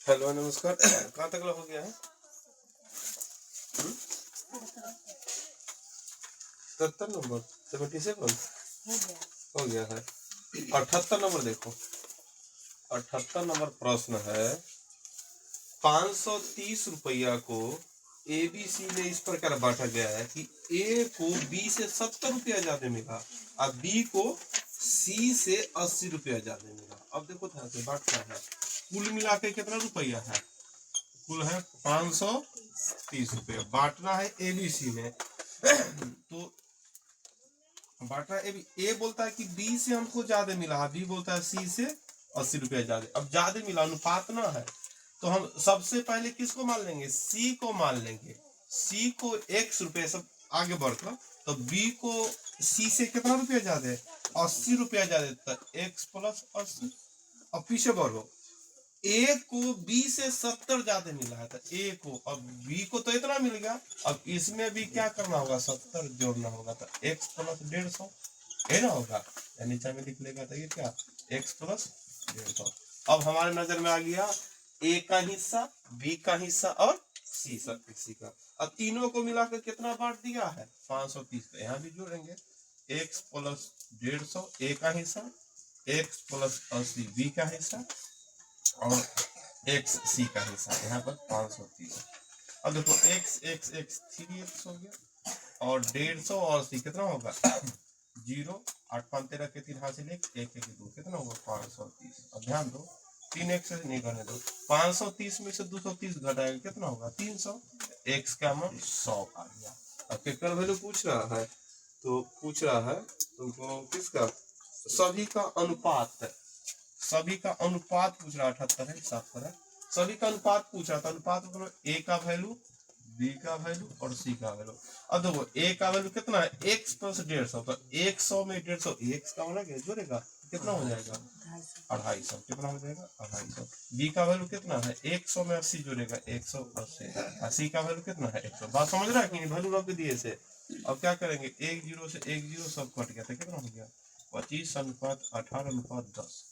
Hello नमस्कार। कहाँ तक हो गया है? 77 नंबर 77 हो गया है। 78 नंबर देखो। 78 नंबर प्रश्न है, 530 रुपया को ABC में इस प्रकार बांटा गया है कि A को B से 70 रुपया ज्यादा मिला और B को C से 80 रुपया ज्यादा मिला। अब देखो ध्यान से बांटना है, कुल मिला के कितना रुपया है? कुल है 530 रुपया। बांटना है ABC में तो बांटना ए बोलता है कि B से हमको ज्यादा मिला है, B बोलता है C से 80 रुपया ज्यादा। अब ज्यादा मिला, अनुपात ना है, तो हम सबसे पहले किसको मान लेंगे? C को मान लेंगे। C को X रुपये, सब आगे बढ़कर, तो B को C से कितना रुपया ज्यादा है? 80 रुपया ज्यादा, तो X प्लस 80। अब पीछे बढ़ो, A को B से 70 ज्यादा मिला है, तो A को, अब B को तो इतना मिल गया, अब इसमें भी क्या करना होगा? 70 जोड़ना होगा, तो X प्लस 150 है ना होगा, या नीचे में लिख लेगा, तो ये क्या? X plus 150। अब हमारे नजर में आ गया A का हिस्सा, B का हिस्सा और C का। अब तीनों को मिलाकर कितना बांट दिया है? 530। तो यहाँ भी जोड़ेंगे, X प्लस 150 A का हिस्सा, X प्लस 80 B का हिस्सा और X C का हिस्सा। यहाँ पर 530। अब देखो X 3X हो गया और 150 और C कितना होगा? 0, 8 5 13 के 3 हासिल 1 1 2 कितना होगा? 530। अब ध्यान दो, 3X से नहीं करने दो, 530 में से 230 घटाएगा कितना होगा? 300। X का मान 100 आ गया। अब केकर वैल्यू पूछ रहा है, तो पूछ रहा है तुमको किसका? सभी का अनुपात, सभी का अनुपात पूछ रहा। 78 है, साफ करा, सभी का अनुपात पूछ रहा था। अनुपात मतलब A का वैल्यू, B का वैल्यू और C का वैल्यू। अब देखो A का वैल्यू कितना है? X प्लस 150, तो 100 में 150 X का होना क्या जोड़ेगा, कितना हो जाएगा? 250। कितना हो जाएगा? 250। B का वैल्यू कितना है? 100 में 80 जोड़ेगा, 180। और C का वैल्यू कितना है? 100। बात समझ रहा है कि नहीं? वैल्यू रख दिए से। अब क्या करेंगे? 1 0 से 1 0 सब कट गया, था कितना हो गया? 25:18:10।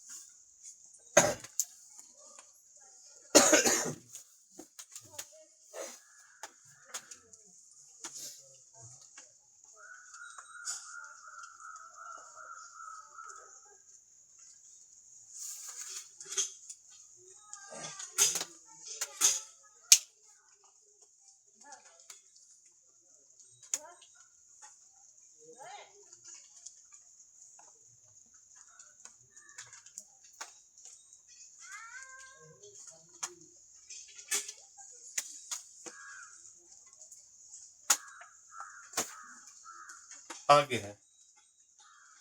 आगे है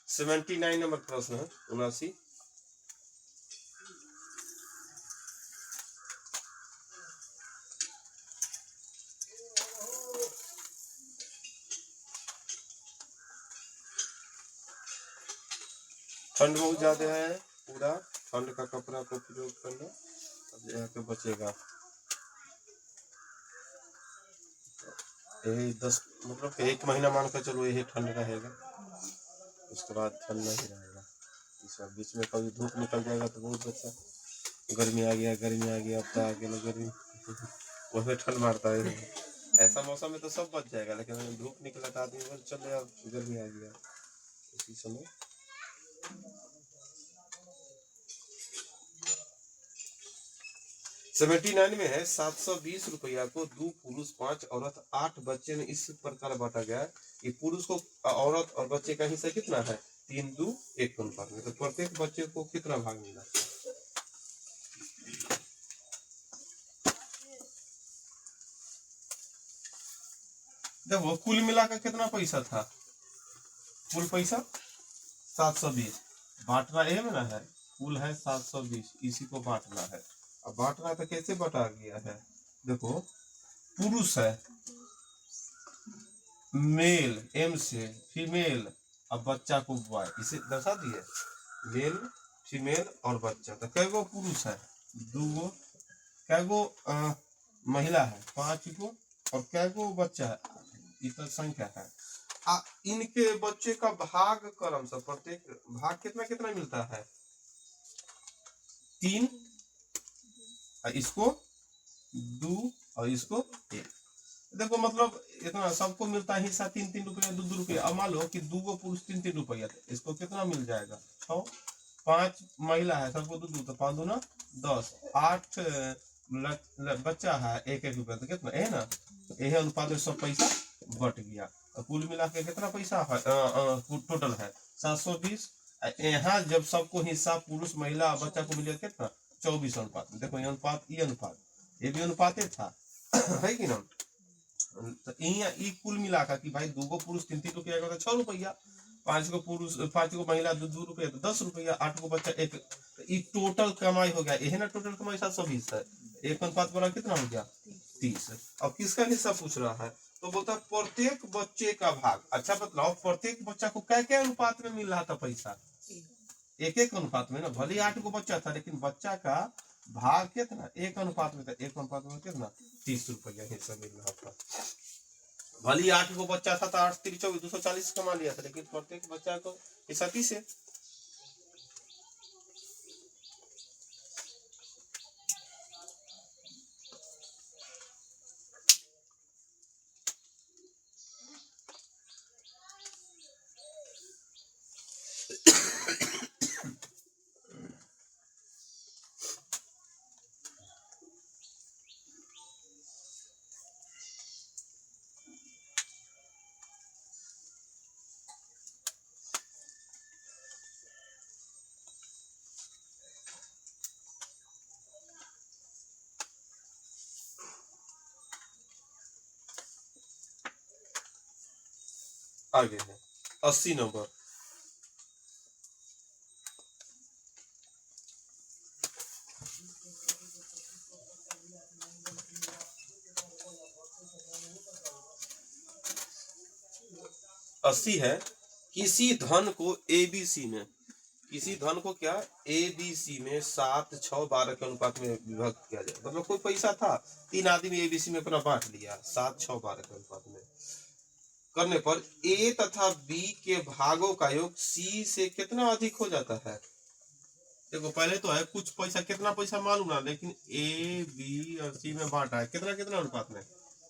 79 नंबर प्रश्न है, 79। ठंड बहुत ज्यादा है, पूरा ठंड का कपड़ा को प्रयोग करना। अब यहाँ पे बचेगा यही 10, मतलब 1 महीना मान कर चलो यही ठंड रहेगा, उसके बाद ठंड नहीं रहेगा। इस बीच में कभी धूप निकल जाएगा तो बहुत अच्छा, गर्मी आ गया, अब तो आगे ना गर्मी वही ठंड मारता है। ऐसा मौसम में तो सब बच जाएगा, लेकिन धूप निकला तो आदमी बस चले, अब गर्मी आ गया इसी समय। सेवेंटी 79 में है, 720 रुपया को 2 पुरुष 5 औरत 8 बच्चे में इस प्रकार बांटा गया है कि पुरुष को, औरत और बच्चे का हिस्सा कितना है? 3 2 1 अनुपात में। तो प्रत्येक बच्चे को कितना भाग मिला? देखो कुल मिलाकर कितना पैसा था? कुल पैसा 720। बांटना ए में ना है, कुल है 720, इसी को बांटना है। अब बांटना तो कैसे बटा गया है? देखो पुरुष है मेल M से, फीमेल अब बच्चा को Y, इसे दर्शा दिए, मेल फीमेल और बच्चा। तो कै गो पुरुष है? 2 गो। कै गो महिला है? 5 गो। और कै गो बच्चा है? 8। इतना संख्या है। इनके बच्चे का भाग क्रम से प्रत्येक भाग कितना कितना मिलता है? 3 और इसको 2 और इसको 1। देखो मतलब इतना सबको मिलता है हिस्सा 3-3 रुपया 2-2 रुपया। अब मान लो कि 2 पुरुष 3-3 रुपया, इसको कितना मिल जाएगा 6, 5 महिला है सबको 2-2 तो 5 दूना 10, 8 बच्चा है 1-1 रुपया तो कितना है ना, यही अनुपात में सब पैसा बट गया। तो कुल मिला के कितना पैसा है टोटल है 720। यहाँ जब सबको हिस्सा पुरुष महिला बच्चा को मिलेगा कितना 24 अनुपात में। देखो ये अनुपात ये भी अनुपात था है कि ना। तो ई कुल मिलाकर कि भाई 2 पुरुष 3-3 रुपया का 6 रुपया, 5 पुरुष 5 महिला 2-2 रुपया तो 10 रुपया, 8 बच्चा 1, तो टोटल कमाई हो गया। यही ना टोटल कमाई 720 है। 1 अनुपात बड़ा कितना हो गया 30। अब किसका हिस्सा पूछ रहा है तो बोलता है प्रत्येक बच्चे का भाग। अच्छा बताओ प्रत्येक बच्चा को क्या अनुपात में मिल रहा था पैसा, 1-1 अनुपात में ना। भले 8 बच्चा था लेकिन बच्चा का भाग कितना 1 अनुपात में था। 1 अनुपात में कितना 30 रुपया हिस्सा मिल रहा था। भले 8 बच्चा था तो 8 3 24 240 कमा लिया था, लेकिन प्रत्येक बच्चा को हिस्सा 30 है। आगे है 80 नंबर। अस्सी है किसी धन को एबीसी में, किसी धन को क्या एबीसी में 7, 6, 12 के अनुपात में विभक्त किया जाए। मतलब कोई पैसा था 3 आदमी एबीसी में अपना बांट लिया 7, 6, 12 के अनुपात में करने पर ए तथा बी के भागों का योग सी से कितना अधिक हो जाता है। देखो पहले तो है कुछ पैसा, कितना पैसा मालूम ना, लेकिन ए बी और सी में बांटा है कितना कितना अनुपात में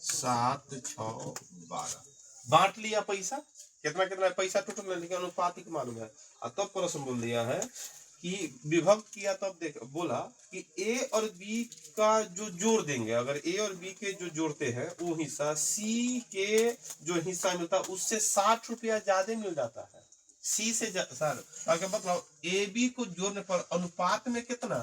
7, 6, 12 बांट लिया पैसा। कितना कितना पैसा टोटल लेकिन अनुपात ही मालूम है। और तब प्रश्न बोल दिया है कि विभक्त किया, तब देख बोला कि ए और बी का जो जोड़ देंगे, अगर ए और बी के जो जोड़ते हैं वो हिस्सा सी के जो हिस्सा मिलता है उससे 60 रुपया ज्यादा मिल जाता है। सी से सर आगे बताओ ए बी को जोड़ने पर अनुपात में कितना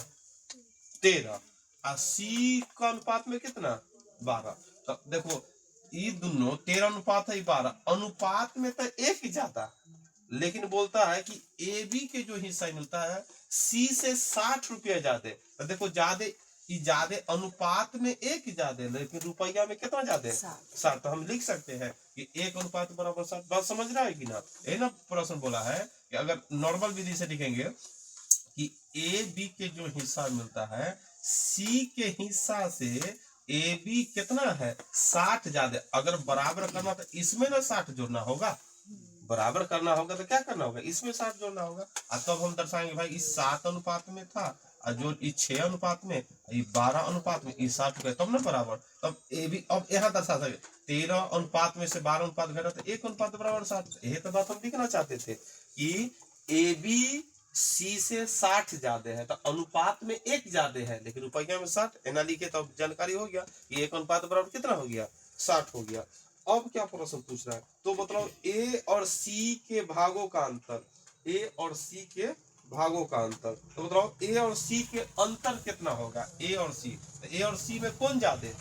13 और सी का अनुपात में कितना 12। तो देखो ये दोनों 13 अनुपात है 12 अनुपात में तो एक ही जाता, लेकिन बोलता है कि ए बी के जो हिस्सा मिलता है सी से 60 रुपया ज्यादा। तो देखो ज्यादा अनुपात में एक ज्यादा, लेकिन रुपया में कितना ज्यादा 60। तो हम लिख सकते हैं कि 1 अनुपात बराबर 60। बात समझ रहा है कि ना। ये ना प्रश्न बोला है कि अगर नॉर्मल विधि से लिखेंगे कि ए बी के जो हिस्सा मिलता है सी के हिस्सा से ए बी कितना है 60 ज्यादा। अगर बराबर करना तो इसमें ना 60 जोड़ना होगा, बराबर करना होगा तो क्या करना होगा इसमें 60 जोड़ना होगा। तब हम दर्शाएंगे भाई इस 7 अनुपात में था और जो इस 6 अनुपात में, ये 12 अनुपात में, इस 60 रुपया तब ना बराबर। तब ए बी अब यहाँ दर्शा सकते 13 अनुपात में से 12 अनुपात घटा तो 1 अनुपात बराबर 60। यही तो बात हम लिखना चाहते थे कि ए बी सी से 60 ज्यादा है तो अनुपात में 1 ज्यादा है, लेकिन रुपया में 60 एना लिखे तो जानकारी हो गया कि 1 अनुपात बराबर कितना हो गया 60 हो गया। अब क्या प्रश्न पूछ रहा है तो बताओ ए और सी के भागों का अंतर, ए और सी के भागों का अंतर। तो बताओ ए और सी के अंतर कितना होगा। ए और सी, तो ए और सी में कौन ज्यादा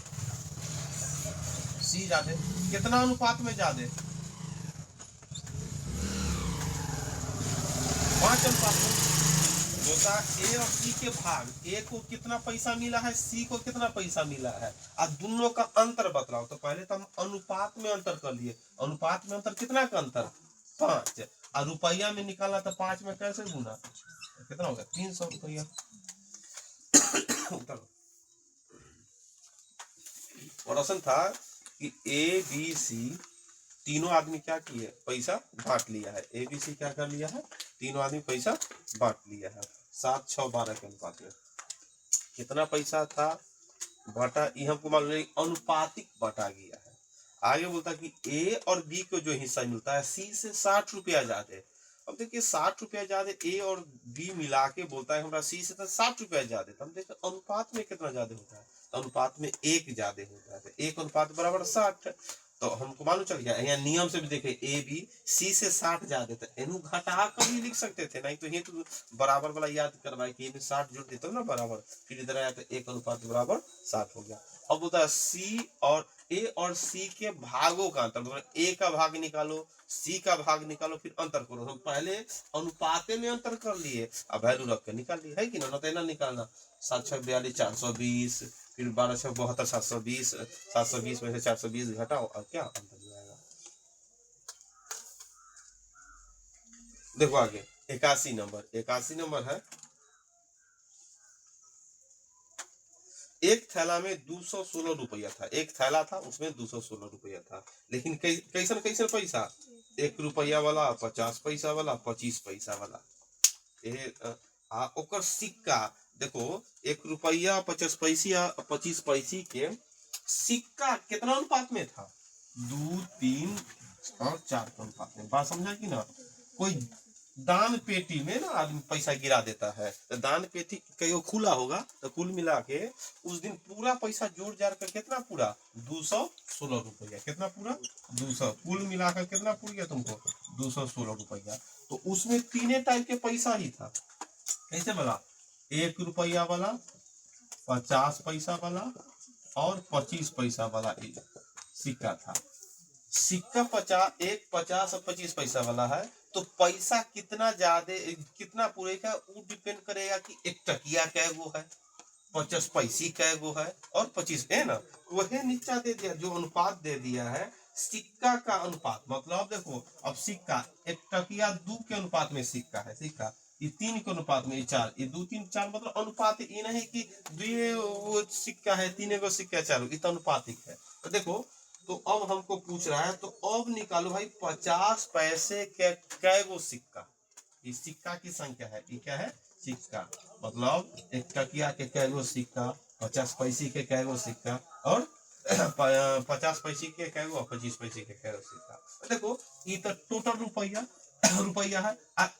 सी ज्यादा, कितना अनुपात में ज्यादा 5 अनुपात में। होता ए और सी के भाग, ए को कितना पैसा मिला है सी को कितना पैसा मिला है और दोनों का अंतर बतलाओ। तो पहले तो हम अनुपात में अंतर कर लिए। अनुपात में अंतर कितना का अंतर 5 और रुपया में निकाला तो 5 में कैसे गुना कितना होगा 300 रुपया। प्रश्न था कि ए बी सी तीनों आदमी क्या किए पैसा बांट लिया है। ए बी सी क्या कर लिया है तीनों आदमी पैसा बांट लिया है 7, 6, 12 के अनुपात में। कितना पैसा था बटा, ये हमको मालूम नहीं, अनुपातिक बटा गया है। आगे बोलता कि ए और बी को जो हिस्सा मिलता है सी से 60 रुपया ज्यादा। अब देखिए 60 रुपया ज्यादा ए और बी मिला के बोलता है हमारा सी से तो 60 रुपया ज्यादा। तो हम देखिए अनुपात में कितना ज्यादा होता है, तो अनुपात में 1 ज्यादा होता है, तो 1 अनुपात बराबर 60। तो हमको मालूम चल गया, यहाँ नियम से भी देखे ए बी सी से 60 ज्यादा, तो इन्हू घटा कर भी लिख सकते थे, नहीं तो ये तो बराबर वाला याद करवाए कि में 60 जोड़ देते ना बराबर, फिर इधर आया तो 1 अनुपात बराबर 60 हो गया। अब होता है सी और ए और सी के भागों का अंतर, मतलब ए का भाग निकालो, सी का भाग निकालो, फिर अंतर करो। हम पहले अनुपाते में अंतर कर लिए, अब वैल्यू रख के निकाल लिए, है कि ना, तो ना निकालना। 7 6 42 420, फिर 12 6 72 720, 720 में से 420 घटाओ और क्या अंतर जाएगा। देखो आगे 81 नंबर, 81 नंबर है, एक थैला में 216 रुपया था, एक थैला था उसमें 216 रुपया था, लेकिन कैसन कैसन पैसा, 1 रुपया वाला, 50 पैसा वाला, 25 पैसा वाला। ये ओकर सिक्का देखो, 1 रुपया 50 पैसा 25 पैसे के सिक्का कितना अनुपात में था, 2 3 और 4 के अनुपात में। बात समझा कि ना, कोई दान पेटी में ना आदमी पैसा गिरा देता है, तो दान पेटी कहीं खुला होगा, तो कुल मिला के उस दिन पूरा पैसा जोड़ जाड़ कर कितना पूरा 216 रुपया, कितना पूरा 200, कुल मिलाकर कितना पूर गया तुमको 216 रुपया। तो उसमें तीन टाइप के पैसा ही था, कैसे वाला, 1 रुपया वाला, 50 पैसा वाला और 25 पैसा वाला सिक्का था। सिक्का 50, एक 50 और 25 पैसा वाला है, तो पैसा कितना ज्यादा कितना पूरेगा वो डिपेंड करेगा कि 1 टकिया कैगो है, 50 पैसे कैगो है और 25 है ना, वही नीचा दे दिया, जो अनुपात दे दिया है सिक्का का अनुपात। मतलब देखो अब सिक्का 1 टकिया 2 के अनुपात में सिक्का है, सिक्का ये 3 के अनुपात में 4, ये 2 3 4 मतलब अनुपात, ये नहीं कि 2 सिक्का है 3 को सिक्का 4, ये तो अनुपातिक है। तो देखो, तो अब हमको पूछ रहा है, तो अब निकालो भाई 50 पैसे के कैगो सिक्का, इस सिक्का की संख्या है, ये क्या है सिक्का, मतलब 1 टकिया के कैगो सिक्का, 50 पैसे के कैगो सिक्का और 50 पैसे के कैगो, 25 पैसे के कैगो सिक्का। देखो ये तो टोटल रुपया रुपया है,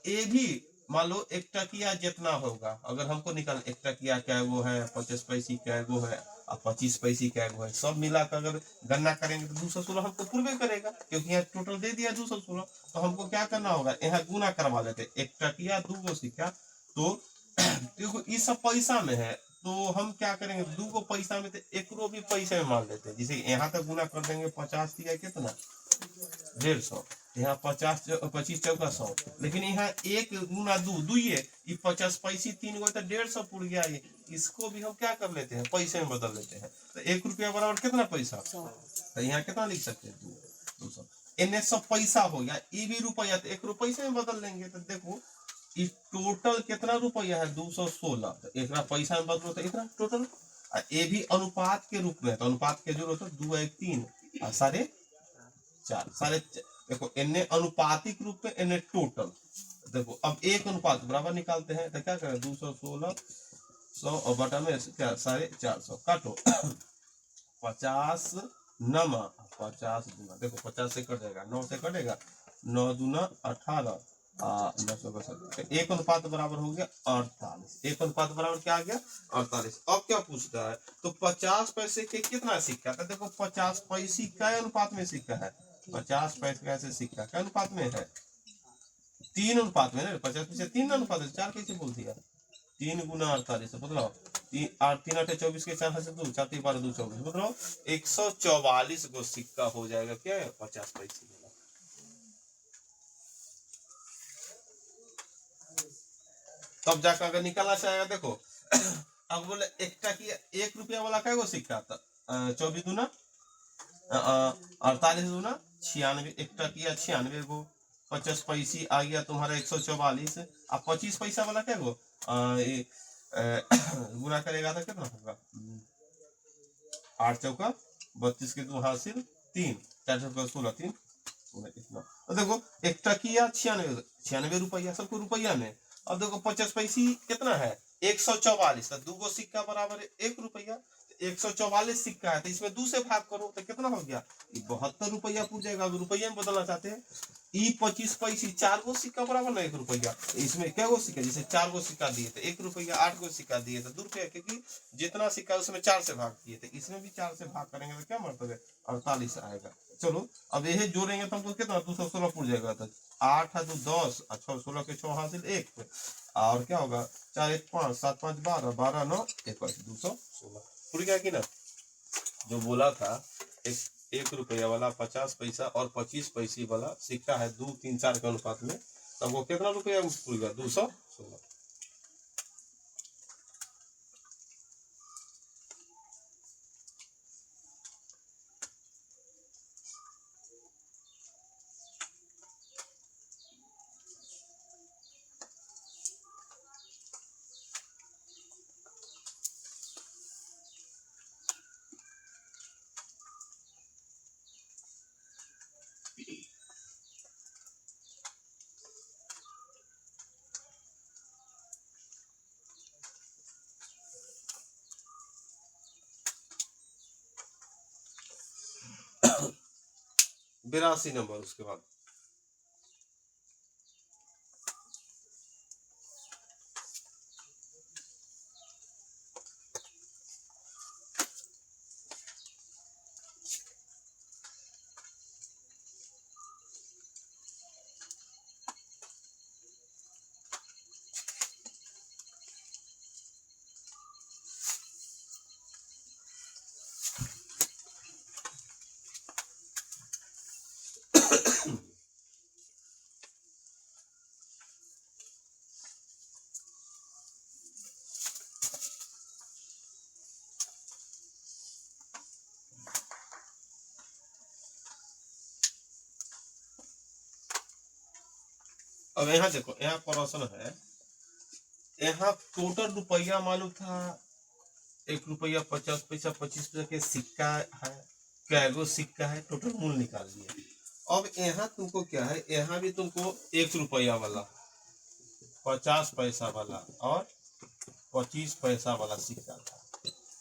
ये भी मान लो 1 टकिया जितना होगा, अगर हमको निकाल 1 टकिया कैगो है, 50 पैसे कैगो है और 25 पैसे कैगो है, सब मिलाकर अगर गणना करेंगे तो 216 हमको पूर्वे करेगा, क्योंकि यहाँ टोटल दे दिया 216। तो हमको क्या करना होगा, यहाँ गुना करवा लेते, 1 टकिया 2 सिक्का, तो देखो ये सब पैसा में है, तो हम क्या करेंगे 2 को पैसा में, तो 1 रो भी पैसे में मान लेते हैं। जैसे यहाँ तक गुना कर देंगे, 50 दिया कितना 150, यहाँ 50 25 चौका 100, लेकिन यहाँ 1 गुना 2 दुइये, ये 50 पैसे 3 गो तो 150 पुर गया, ये इसको भी हम क्या कर लेते हैं पैसे में बदल लेते हैं। तो 1 रुपया बराबर कितना पैसा, तो यहाँ कितना लिख सकते हैं 200, इन्हें सब पैसा हो गया, ये भी रुपया, तो 1 रुपये में बदल लेंगे। तो देखो ये टोटल कितना रुपया है 216, तो एक पैसा में बदलो तो इतना टोटल, ये भी अनुपात के रूप में, तो अनुपात के जरूरत है 2 1 3 और 4.5, देखो इन्हें अनुपातिक रूप में, इन्हें टोटल। देखो अब 1 अनुपात बराबर निकालते हैं, तो क्या करें 216 100 और बटा में क्या 450 काटो 50 नमा 50 दूना, देखो 50 से कट जाएगा, 9 से कटेगा, 9 दूना 18 1 अनुपात बराबर हो गया 48, 1 अनुपात बराबर क्या आ गया 48। अब क्या पूछता है, तो 50 पैसे के कितना सिक्का, तो देखो 50 पैसे क्या अनुपात में सिक्का है, 50 पैसे कैसे सिक्का क्या अनुपात में है, 3 अनुपात में, 50 पैसे 3 अनुपात है, 4 कैसे बोल दिया, 3 गुना 48, मतलब 3 8 24 के 4 से 2 4 3 12 2 24, मतलब 144 गो सिक्का हो जाएगा क्या 50 पैसे वाला। तब जाकर अगर निकालना चाहेगा, देखो अब बोले 1 टकिया 1 रुपया वाला क्या गो सिक्का था, 24 दूना 48 दूना 96, 1 टकिया 96 गो, 50 पैसे आ गया तुम्हारा 144, अब 25 पैसा वाला क्या गो गुना करेगा तो कितना होगा 8 चौका 32 के 2 हासिल 3 4 चौका 16 3 इतना। तो देखो 1 टकिया 96 रुपया, सबको रुपया में। अब देखो 50 पैसे कितना है 144, तो 2 गो सिक्का बराबर है 1 रुपया, 144 सिक्का है तो इसमें 2 से भाग करो तो कितना हो गया, 72 रुपया पूछ जाएगा। अगर रुपये में बदलना चाहते हैं, ई 25 पैसे 4 गो सिक्का बराबर ना 1 रुपया, इसमें क्या गो सिक्का, जैसे 4 गो सिक्का दिए तो 1 रुपया, 8 गो सिक्का दिए तो 2 रुपया, क्योंकि जितना सिक्का उसमें 4 से भाग किए थे, इसमें भी 4 से भाग करेंगे तो क्या मतलब है 48 आएगा। चलो अब यही जोड़ेंगे तो हमको कितना 216 पूछ जाएगा, तो 8 है 2 10, 16 के 6 हासिल 1, और क्या होगा 4 1 5 7 5 12 12 9 21 216 पूरी क्या की ना। जो बोला था एक रुपया वाला 50 पैसा और 25 पैसे वाला सिक्का है 2 3 4 के अनुपात में, तब वो कितना रुपया पूरा 216। बिरासी नंबर उसके बाद अब यहाँ देखो, यहाँ प्रश्न है, यहाँ टोटल रुपया मालूम था 1 रुपया 50 पैसा 25 पैसा के सिक्का है, कैगो सिक्का है, टोटल मूल निकाल दिया। अब यहाँ तुमको क्या है, यहाँ भी तुमको 1 रुपया वाला 50 पैसा वाला और 25 पैसा वाला सिक्का था,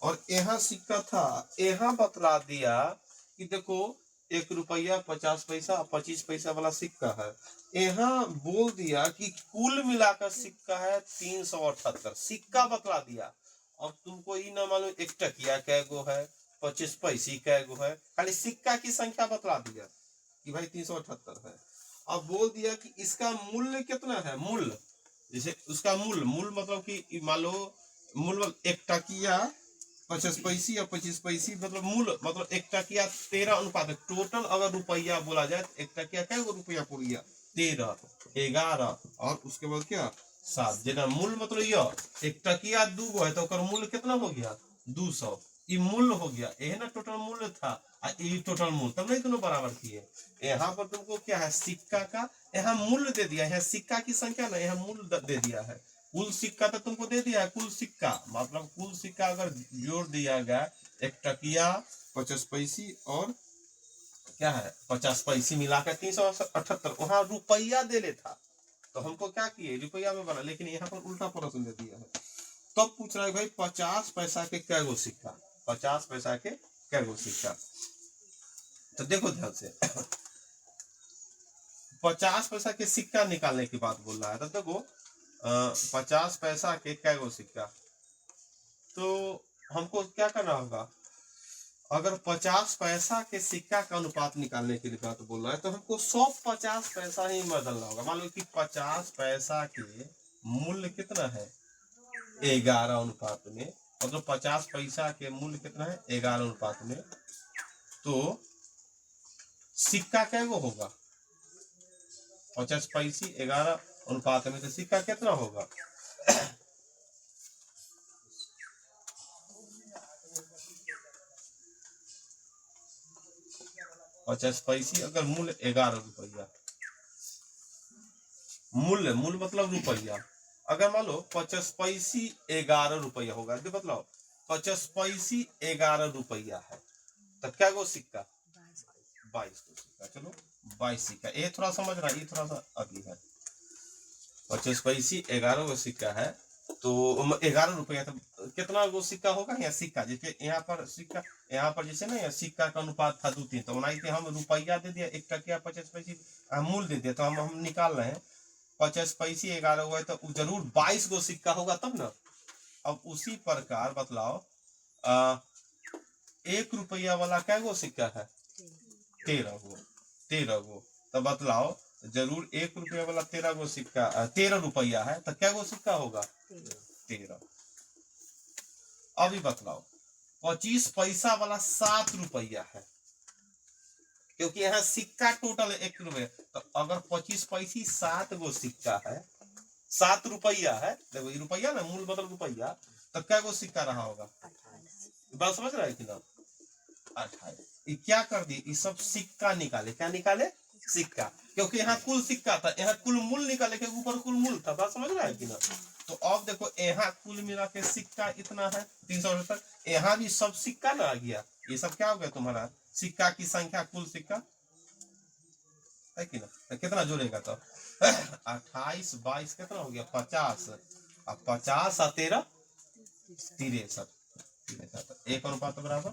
और यहाँ सिक्का था, यहाँ बतला दिया कि देखो 1 रुपया 50 पैसा 25 पैसा वाला सिक्का है, यहाँ बोल दिया कि कुल मिलाकर सिक्का है 378, सिक्का बतला दिया। अब तुमको ये ना मालूम 1 टकिया कैगो है, 25 पैसे कैगो है, खाली सिक्का की संख्या बतला दिया कि भाई 378 है। अब बोल दिया कि इसका मूल्य कितना है, मूल्य जैसे उसका मूल मतलब कि मान लो मूल 1 टकिया 50 पैसे या 25 पैसे, मतलब मूल मतलब 1 टकिया 13 अनुपात, टोटल अगर रुपया बोला जाए तो 1 टकिया क्या रुपया पूरा 13 11 और उसके बाद क्या 7, जेना मूल मतलब यह 1 टकिया 2 गो है तो मूल्य कितना हो गया 200, ये मूल्य हो गया, यह ना टोटल मूल्य था ये टोटल मूल्य, तब नहीं दोनों बराबर किए। यहाँ पर तुमको क्या है सिक्का का यहाँ मूल्य दे दिया है, सिक्का की संख्या ना यहाँ मूल्य दे दिया है, कुल सिक्का तो तुमको दे दिया है, कुल सिक्का मतलब कुल सिक्का अगर जोड़ दिया गया 1 टकिया 50 पैसे और क्या है 50 पैसे मिलाकर 378, वहां रुपया दे ले था तो हमको क्या किए रुपया में बना, लेकिन यहाँ पर उल्टा प्रश्न दे दिया है। तब तो पूछ रहा है भाई 50 पैसा के क्या गो सिक्का, 50 पैसा के क्या गो सिक्का, तो देखो ध्यान से 50 पैसा के सिक्का निकालने की बात बोल रहा है, तो देखो 50 पैसा के क्या गो सिक्का, तो हमको क्या करना होगा, अगर 50 पैसा के सिक्का का अनुपात निकालने के लिए बात बोल रहा है तो हमको 150 पैसा ही बदलना होगा। मान लो कि 50 पैसा के मूल्य कितना है 11 अनुपात में, मतलब 50 पैसा के मूल्य कितना है 11 अनुपात में, तो सिक्का क्या वो होगा 50 पैसे 11 अनुपात में, तो सिक्का कितना होगा 50 पैसे अगर मूल्य 11 रुपया, मूल्य मतलब रुपया, अगर मान लो 50 पैसे 11 रुपया होगा, तो मतलब 50 पैसे 11 रुपया है, तो क्या गो सिक्का 22 को सिक्का, चलो 22 सिक्का, ये थोड़ा समझ रहा है, ये थोड़ा सा अभी है 50 पैसे 11 गो सिक्का है तो 11 रुपया, तो कितना गो सिक्का होगा या सिक्का, जैसे यहाँ पर सिक्का, यहाँ पर जैसे ना यहाँ सिक्का का अनुपात था 2-3, तो बनाई थी हम रुपया दे दिया 1 टकिया 50 पैसे मूल दे दिया, तो हम निकाल रहे हैं 50 पैसे 11 हुआ है, तो जरूर 22 गो सिक्का होगा तब ना। अब उसी प्रकार बतलाओ 1 रुपया वाला कै गो सिक्का है? 13 गो। तो बतलाओ जरूर 1 रुपया वाला 13 गो सिक्का, 13 रुपया है, तो क्या गो सिक्का होगा? 13। अभी बतलाओ 25 पैसा वाला 7 रुपया है, क्योंकि यहाँ सिक्का टोटल 1 रुपया, तो अगर 25 पैसे 7 गो सिक्का है, 7 रुपया है, देखो रुपया ना मूल बदल रुपया, तो क्या गो सिक्का रहा होगा? बात समझ रहा है कि ना? 28। क्या कर दी, ये सब सिक्का निकाले, क्या निकाले? सिक्का, क्योंकि यहाँ कुल सिक्का था, यहाँ कुल मूल निकाले के ऊपर कुल मूल था। बात समझ रहा है कि ना? तो अब देखो यहाँ कुल मिला के सिक्का इतना है 378, यहाँ भी सब सिक्का ना आ गया, ये सब क्या हो गया तुम्हारा? सिक्का की संख्या, कुल सिक्का है कि ना? तो कितना जोड़ेगा तो 28 22 कितना हो गया? 50। अब 50 और 13 63, 1 अनुपात बराबर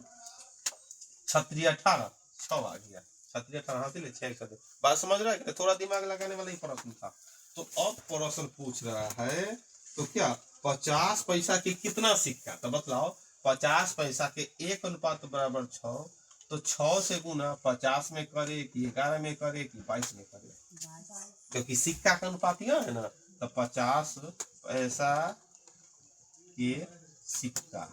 18 6 आ गया। 18 हासिल है 6 कर दे। बात समझ रहा है कि थोड़ा दिमाग लगाने वाला ही प्रश्न था। तो अब प्रश्न पूछ रहा है तो क्या 50 पैसा के कितना सिक्का, तो बतलाओ 50 पैसा के 1 अनुपात बराबर 6, तो 6 से गुना 50 में करे कि 11 में करे कि 22 में करे, क्योंकि सिक्का का अनुपात यह है ना। तो 50 पैसा के सिक्का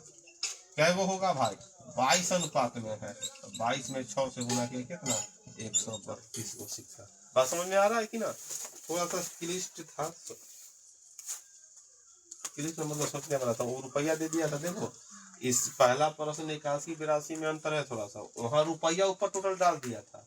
क्या वो होगा भाई? 22 अनुपात में है, तो 22 में 6 से गुना किया कितना? 132 गो सिक्का। बात समझ में आ रहा है कि ना? थोड़ा सा क्लिष्ट था, क्लिष्ट मतलब सोचने वाला था। वो रुपया दे दिया था, देखो इस पहला प्रश्न 81 82 में अंतर है थोड़ा सा, वहाँ रुपया ऊपर टोटल डाल दिया था।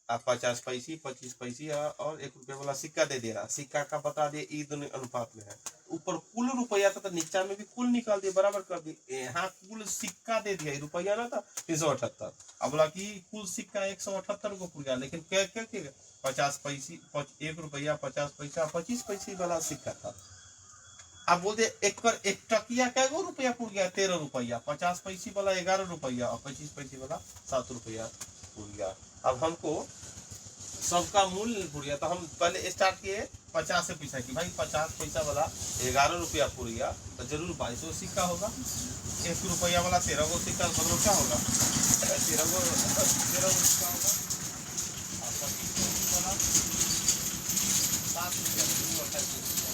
आप 50 पैसे 25 पैसे और 1 रुपये वाला सिक्का दे दे रहा, सिक्का का बता दिए ये दोनों अनुपात में है। ऊपर कुल रुपया था, तो नीचा में भी कुल निकाल दिए, बराबर कर दिए। यहाँ कुल सिक्का दे दिया, रुपया ना था 378, अब बोला कि कुल सिक्का 178 को पूरा, लेकिन क्या क्या क्या 50 पैसे 1 रुपया 50 पैसा 25 पैसे वाला सिक्का था। अब बोलते 1 टकिया क्या गो रुपया पूर गया? 13 रुपया। 50 पैसे वाला 11 रुपया और 25 पैसे वाला 7 रुपया पूर गया। अब हमको सबका मूल्य पूर गया, तो हम पहले स्टार्ट किए 50 से पैसा की, भाई 50 पैसा वाला 11 रुपया पूर गया, तो जरूर 22 सिक्का होगा। 1 रुपया वाला 13 गो सिक्का, मतलब क्या होगा? 13 गो सिक्का होगा। और 25 पैसे वाला 7 रुपया,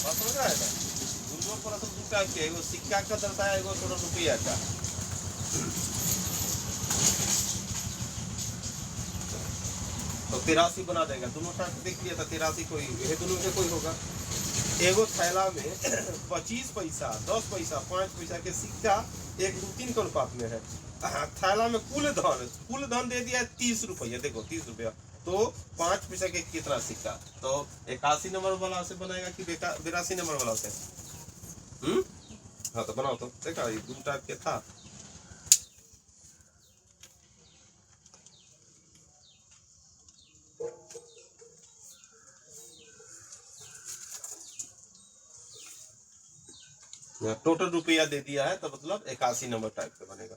बात समझ रहा है ना? पर दूसरा क्या है, सिक्का का दर्शाया है, थोड़ा रुपया का। तो 83 बना देगा, दोनों साथ देख लिया था 83 कोई, ये दोनों में कोई होगा। एगो थैला में 25 पैसा 10 पैसा 5 पैसा के सिक्का 1 2 3 के अनुपात में है। थैला में कुल धन दे दिया 30 रुपया, देखो 30 रुपया, तो 5 पैसा के कितना सिक्का? तो 81 नंबर वाला से बनाएगा कि 82 नंबर वाला से? हाँ तो बनाओ, तो देखा ये 2 टाइप के था। टोटल रुपया दे दिया है, तो मतलब 81 नंबर टाइप का बनेगा।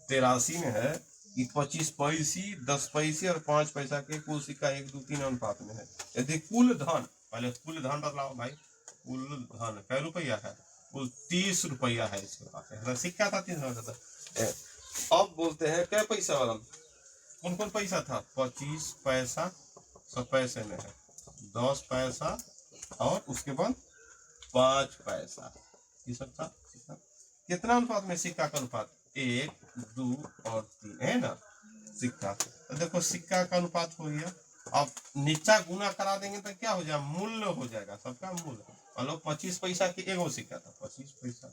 तेरासी में है कि 25 पैसे 10 पैसे और 5 पैसा के कुल सिक्का 1 2 3 अनुपात में है। यदि कुल धन, पहले कुल धन बतलाओ भाई, कुल धन कै रुपया है? कुल 30 रुपया है इसके पास है, सिक्का था 300। अब बोलते हैं कै पैसा वाला, कौन कौन पैसा था? 25 पैसा 100 पैसे में है, 10 पैसा और उसके बाद 5 पैसा, ये सब था। कितना अनुपात में सिक्का का अनुपात? 1 2 और 3 है ना सिक्का। तो देखो सिक्का का अनुपात हो गया। अब नीचा गुना करा देंगे तो क्या हो जाएगा? मूल्य हो जाएगा, सबका मूल्य। मतलब 25 पैसा के एगो सिक्का था 25 पैसा,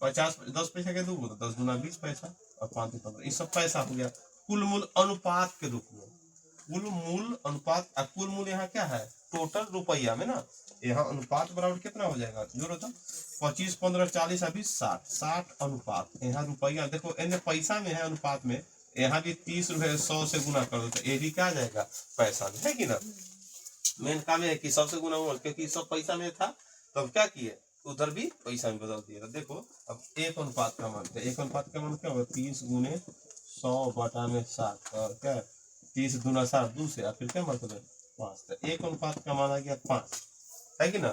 50 10 पैसा के 2 तो 10 गुना 20 पैसा और 5 15, ये सब पैसा हो गया। कुल मूल्य अनुपात के रूप में, कुल मूल्य अनुपात, कुल मूल्य यहाँ क्या है? टोटल रुपया में ना, यहाँ अनुपात बराबर कितना हो जाएगा, जोड़ो तो 25 15 40 अभी 60 60 अनुपात, यहाँ रुपया देखो इन्हें पैसा में है अनुपात में, यहाँ भी 30 रुपए 100 से गुना कर दो तो ये भी क्या आ जाएगा पैसा में, है कि ना। मेन काम है कि 100 से गुना हुआ क्योंकि सब पैसा में था, तब क्या किए उधर भी पैसा में बदल दिया। देखो अब एक अनुपात का मान, एक अनुपात का मान क्या होगा 30 गुने 100 बटा में 60 और क्या 30 दूना 60 2 से फिर क्या मतलब है 5, तो एक अनुपात का मान आ गया 5, है कि ना।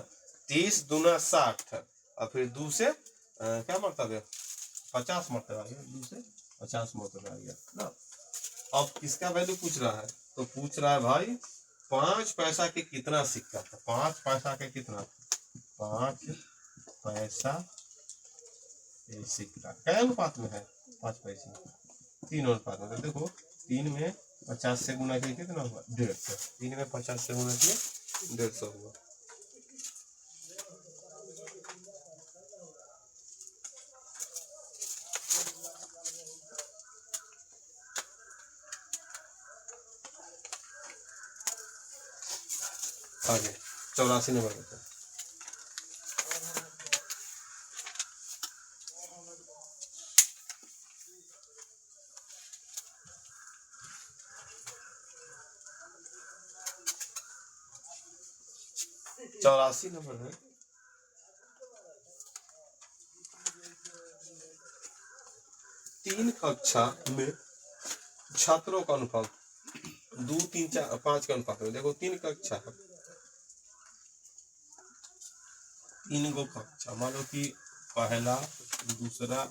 30 दूना 60 और फिर 2 से क्या मतलब है 50 मतलब आ गया, 2 से 50 मतलब आ गया ना। अब किसका वैल्यू पूछ रहा है, तो पूछ रहा है भाई 5 पैसा के कितना सिक्का था, 5 पैसा के कितना, 5 पैसा ये सिक्का क्या अनुपात में है 5 पैसे 3 अनुपात में। देखो 3 में 50 से गुना किया कितना हुआ 150, 3 में 50 से गुना किया 150 हुआ। आगे 84 नंबर बताओ। चौरासी नंबर है। तीन कक्षा में छात्रों का अनुपात 2 3 4 5 का अनुपात है। देखो 3 कक्षा है, 3 गो कक्षा, मान लो कि पहला दूसरा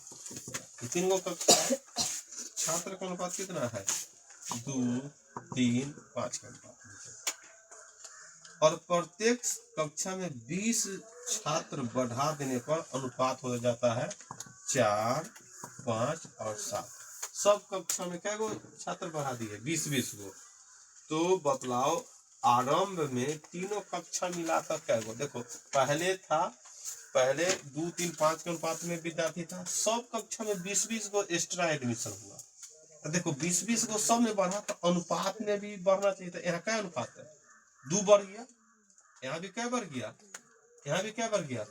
3 गो कक्षा है, छात्र का अनुपात कितना है 2 3 5 का अनुपात, और प्रत्येक कक्षा में 20 छात्र बढ़ा देने पर अनुपात हो जाता है 4 5 और 7। सब कक्षा में क्या गो छात्र बढ़ा दिए 20 गो, तो बतलाओ आरंभ में तीनों कक्षा मिलाकर क्या गो, देखो पहले 2 3 5 के अनुपात में विद्यार्थी था, सब कक्षा में 20 गो एक्स्ट्रा एडमिशन हुआ, तो देखो 20 गो सब में बढ़ा तो अनुपात में भी बढ़ना चाहिए। तो यहाँ क्या अनुपात है 2 बढ़ गया, यहाँ भी क्या बढ़ गया, यहाँ भी क्या बढ़ गया।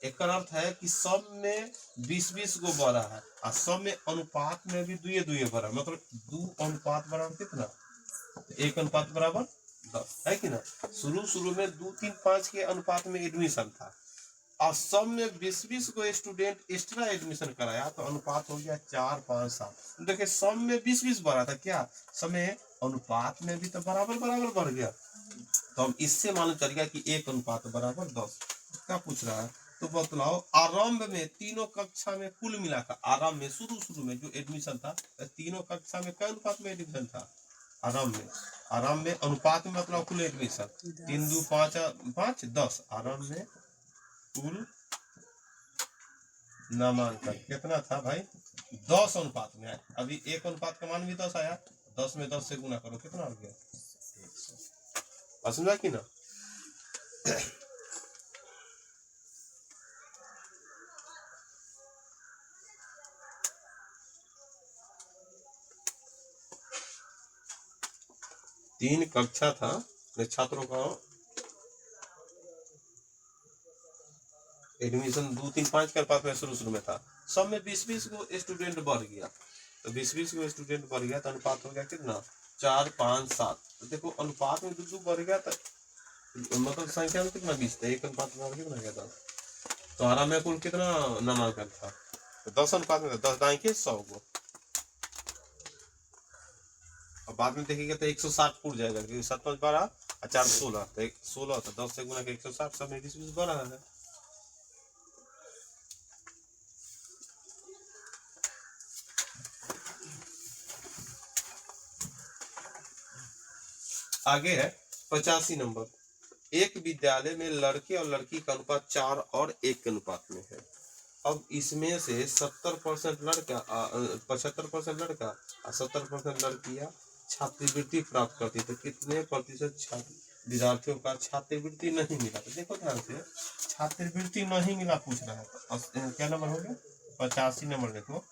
एक अर्थ है कि सब में 20 गो बढ़ा है और सब में अनुपात में भी 2 बढ़ा, मतलब 2 अनुपात बराबर कितना 1 अनुपात बराबर 10, है कि ना। शुरू में 2 3 5 के अनुपात में एडमिशन था और सब में 20 गो स्टूडेंट एक्स्ट्रा एडमिशन कराया तो अनुपात हो गया 4 5 7। देखिए सब में 20 बढ़ा था, क्या सब में अनुपात में भी तो बराबर बढ़ गया, तो हम इससे मालूम चल गया कि 1 अनुपात बराबर 10। क्या पूछ रहा है, तो बतलाओ आरंभ में तीनों कक्षा में कुल मिलाकर, आरंभ में शुरू में जो एडमिशन था तीनों कक्षा में क्या अनुपात में एडमिशन था, आरंभ में अनुपात में मतलब कुल एडमिशन 3 2 5 5 10, आरंभ में कुल नामांकन कितना था भाई 10 अनुपात में आया। अभी 1 अनुपात का मान भी 10 आया, 10 में 10 से गुना करो कितना हो गया 100। समझा कि ना। तीन कक्षा था, छात्रों का एडमिशन 2 3 5 के अनुपात में शुरू में था, सब में 20 गो स्टूडेंट बढ़ गया, तो 20 गो स्टूडेंट बढ़ गया तो अनुपात हो गया कितना 4 5 7। तो देखो अनुपात में 2 बढ़ गया तो मतलब संख्या में कितना 20 था, 1 अनुपात में कितना गया 10, तो आराम में कुल कितना नामांकन था तो 10 अनुपात में 10 दाएं के 100 गो। और बाद में देखिएगा तो 160 फूट जाएगा क्योंकि 7 5 12 और 4 16, तो 16 तो 10 से गुना के 160, सब में 20 बढ़ा है। आगे है 85 नंबर। एक विद्यालय में लड़के और लड़की का अनुपात 4 और 1 के अनुपात में है। अब इसमें से 70% लड़का 75% लड़का और 70% लड़कियां छात्रवृत्ति प्राप्त करती, तो कितने प्रतिशत छात्र विद्यार्थियों का छात्रवृत्ति नहीं मिला। तो देखो ध्यान से छात्रवृत्ति नहीं मिला पूछ रहा है, तो क्या नंबर हो गया 85 नंबर। देखो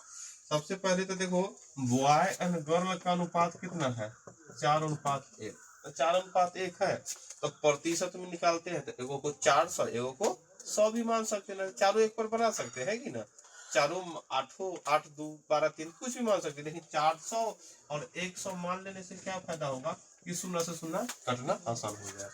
सबसे पहले तो देखो बॉय एंड गर्ल का अनुपात कितना है 4 अनुपात 1, 4 अनुपात 1 है, तो प्रतिशत में निकालते हैं तो एगो को 400, एगो को 100 भी मान सकते हैं, चारों एक पर बना सकते हैं कि ना, चारों 8 2 12 3 कुछ भी मान सकते हैं, लेकिन 400 और 100 मान लेने से क्या फायदा होगा कि शून्य से शून्य कटना आसान हो जाए।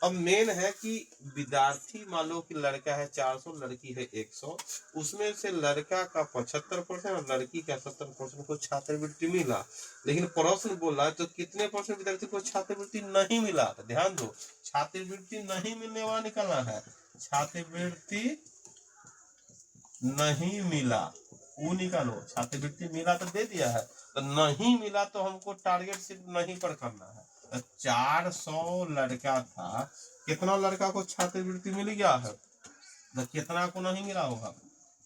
अब मेन है कि विद्यार्थी मान लो कि लड़का है 400, लड़की है 100, उसमें से लड़का का 75% और लड़की का 70% को छात्रवृत्ति मिला, लेकिन प्रश्न बोला तो कितने परसेंट विद्यार्थी को छात्रवृत्ति नहीं मिला। तो ध्यान दो, छात्रवृत्ति नहीं मिलने वाला निकलना है, छात्रवृत्ति नहीं मिला वो निकालो, छात्रवृत्ति मिला तो दे दिया है, तो नहीं मिला तो हमको टारगेट सिर्फ नहीं पर करना है। तो 400 लड़का था, कितना लड़का को छात्रवृत्ति मिल गया है, तो कितना को नहीं मिला होगा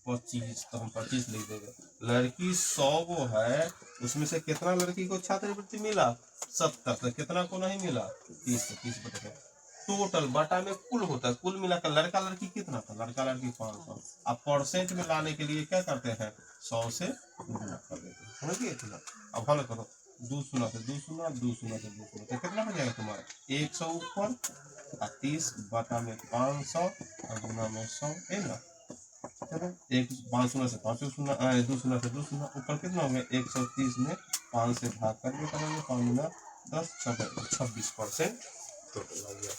25, तो हम 25 लिख देंगे। लड़की 100 को है, उसमें से कितना लड़की को छात्रवृत्ति मिला 70, तो कितना को नहीं मिला 30 बटे टोटल बटा में कुल होता है, कुल मिलाकर लड़का लड़की कितना था, लड़का लड़की 500। अब परसेंट में लाने के लिए क्या करते हैं 100 से गुना कर देते हैं, समझिए इतना। अब हल करो, 2 शून्य से 2 शून्य, 2 शून्य से 2 शून्य, तो कितना हो जाएगा तुम्हारा 100 ऊपर 30 बटा में 500 और गुना में 100 है ना। चलो 5 शून्य से 5 शून्य, 2 शून्य से 2 शून्य, ऊपर कितना हो गया 130 में 5 से भाग करके करेंगे, 5 गुना 10 26% टोटल आ गया।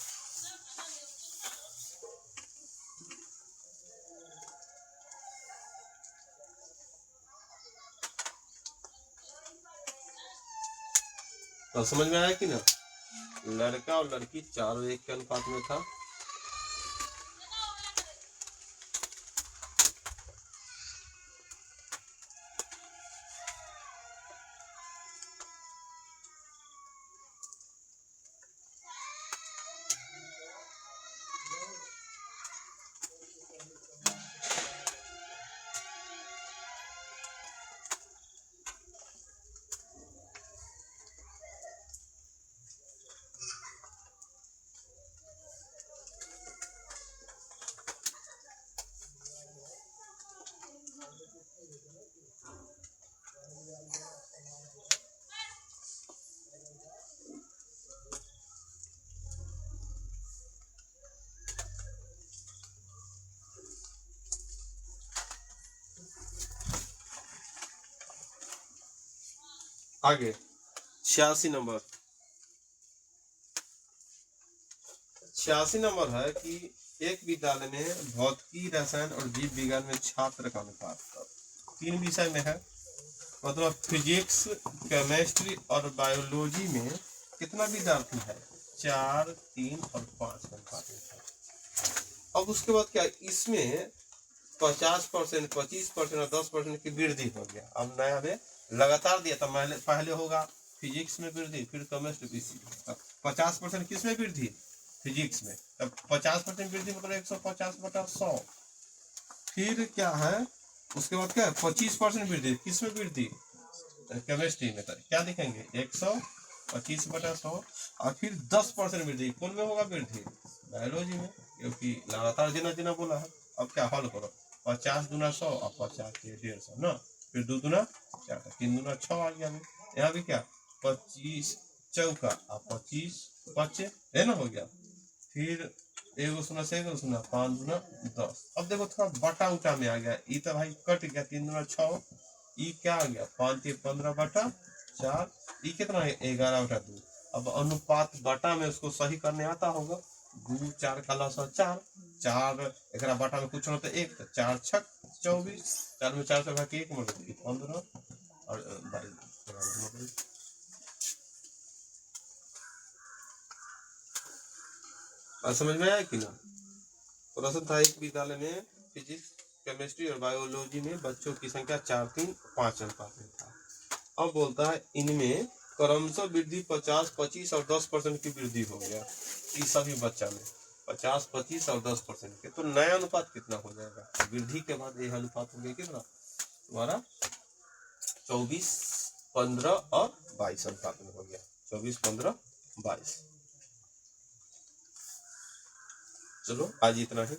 तो समझ में आया कि ना, लड़का और लड़की 4:1 के अनुपात में था। आगे 86 नंबर, 86 नंबर है कि एक विद्यालय में भौतिकी, रसायन और जीव विज्ञान में छात्र का अनुपात 3 विषय में है, मतलब फिजिक्स, केमिस्ट्री और बायोलॉजी में कितना विद्यार्थी है 4 3 और 5 का अनुपात है। अब उसके बाद क्या, इसमें 50%, 25% और 10% की वृद्धि हो गया। अब नया में लगातार दिया था, पहले होगा फिजिक्स में वृद्धि, फिर केमिस्ट्री, 50% किस में वृद्धि फिजिक्स में, तब 50% वृद्धि मतलब 150 बटा 100। फिर क्या है उसके बाद क्या है 25% वृद्धि, किस में वृद्धि केमिस्ट्री में, क्या दिखेंगे 125 बटा 100। और फिर 10% वृद्धि कौन में होगा वृद्धि बायोलॉजी में, क्योंकि लगातार जिना जिना बोला है। अब क्या हल करो, 50 दूना 100 और 50 के 150 ना, फिर 2 दूना 4, 3 दूना 6 आ गया। यहाँ भी क्या 25 चौका और 25 बच्चे है ना, हो गया। फिर एगो सुना से एगो सुना 5 दूना 10। अब देखो थोड़ा बटा उटा में आ गया, ये तो भाई कट गया, 3 दूना 6, ये क्या आ गया 5 3 15 बटा 4, ये कितना है 11 बटा 2। अब अनुपात बटा में उसको सही करने आता होगा, 2 4 का लसा 4, 4 एक बटा में कुछ होता 1, तो 4 6 24, 4 में 4 से भाग 1 मोड़ 15 और 22। समझ में आया कि ना। प्रश्न था एक विद्यालय में फिजिक्स, केमिस्ट्री और बायोलॉजी में बच्चों की संख्या 4 3 5 अनुपात में था। अब बोलता है इनमें क्रमशः वृद्धि 50 25 और 10% की वृद्धि हो गया, इस सभी बच्चा में 50 25 और 10% के, तो नया अनुपात कितना हो जाएगा वृद्धि के बाद, यह अनुपात हो गया कितना तुम्हारा 24 15 और 22 अनुपात में हो गया, 24 15 22। चलो आज इतना ही।